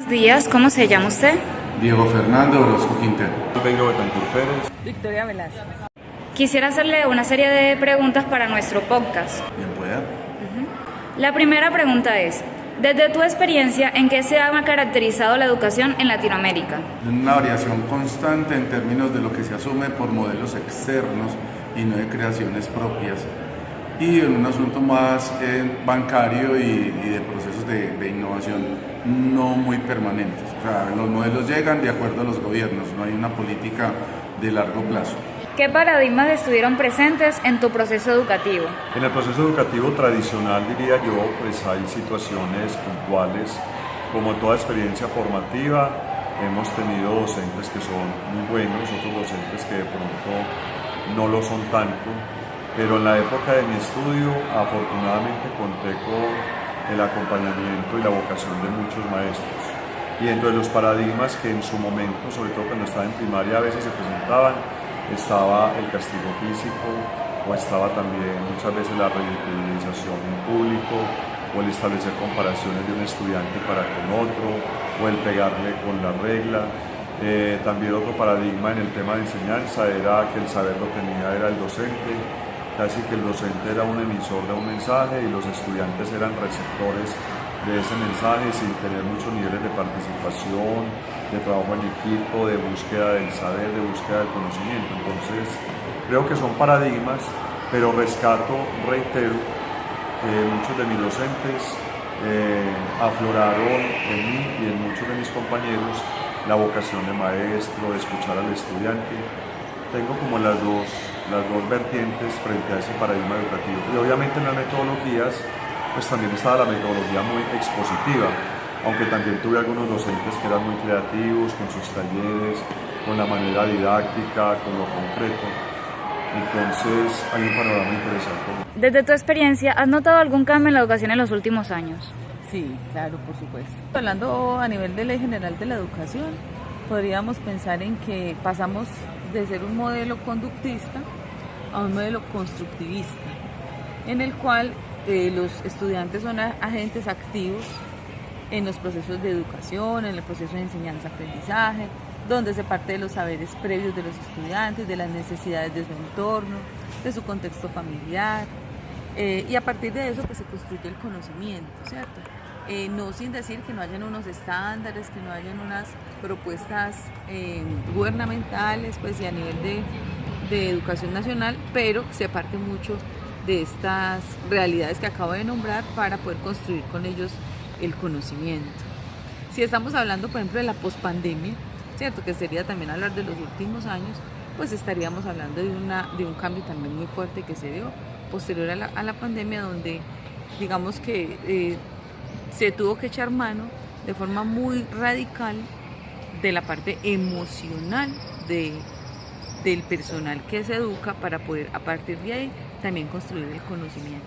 Buenos días, ¿cómo se llama usted? Diego Fernando Orozco Quintero. Vengo Betancourt Pérez. Victoria Velázquez. Quisiera hacerle una serie de preguntas para nuestro podcast. Bien pueda. La primera pregunta es, desde tu experiencia, ¿en qué se ha caracterizado la educación en Latinoamérica? Una variación constante en términos de lo que se asume por modelos externos y no de creaciones propias. Y en un asunto más bancario y de procesos de innovación no muy permanentes. O sea, los modelos llegan de acuerdo a los gobiernos, no hay una política de largo plazo. ¿Qué paradigmas estuvieron presentes en tu proceso educativo? En el proceso educativo tradicional, diría yo, pues hay situaciones puntuales. Como toda experiencia formativa, hemos tenido docentes que son muy buenos, otros docentes que de pronto no lo son tanto. Pero en la época de mi estudio, afortunadamente conté con el acompañamiento y la vocación de muchos maestros. Y dentro de los paradigmas que en su momento, sobre todo cuando estaba en primaria, a veces se presentaban, estaba el castigo físico, o estaba también muchas veces la ridiculización en público, o el establecer comparaciones de un estudiante para con otro, o el pegarle con la regla. También otro paradigma en el tema de enseñanza era que el saber lo tenía era el docente, casi que el docente era un emisor de un mensaje y los estudiantes eran receptores de ese mensaje sin tener muchos niveles de participación, de trabajo en equipo, de búsqueda del saber, de búsqueda del conocimiento. Entonces, creo que son paradigmas, pero rescato, reitero, que muchos de mis docentes afloraron en mí y en muchos de mis compañeros la vocación de maestro, de escuchar al estudiante. Tengo como las dos vertientes frente a ese paradigma educativo. Y obviamente en las metodologías, pues también estaba la metodología muy expositiva, aunque también tuve algunos docentes que eran muy creativos con sus talleres, con la manera didáctica, con lo concreto. Entonces hay un panorama interesante. Desde tu experiencia, ¿has notado algún cambio en la educación en los últimos años? Sí, claro, por supuesto. Hablando a nivel de ley general de la educación, podríamos pensar en que pasamos de ser un modelo conductista a un modelo constructivista, en el cual los estudiantes son agentes activos en los procesos de educación, en el proceso de enseñanza-aprendizaje, donde se parte de los saberes previos de los estudiantes, de las necesidades de su entorno, de su contexto familiar, y a partir de eso pues se construye el conocimiento, ¿cierto? No sin decir que no hayan unos estándares, que no hayan unas propuestas gubernamentales pues, y a nivel de educación nacional, pero se parte mucho de estas realidades que acabo de nombrar para poder construir con ellos el conocimiento. Si estamos hablando, por ejemplo, de la pospandemia, ¿cierto? Que sería también hablar de los últimos años, pues estaríamos hablando de un cambio también muy fuerte que se dio posterior a la pandemia, donde digamos que se tuvo que echar mano de forma muy radical de la parte emocional del personal que se educa para poder a partir de ahí también construir el conocimiento.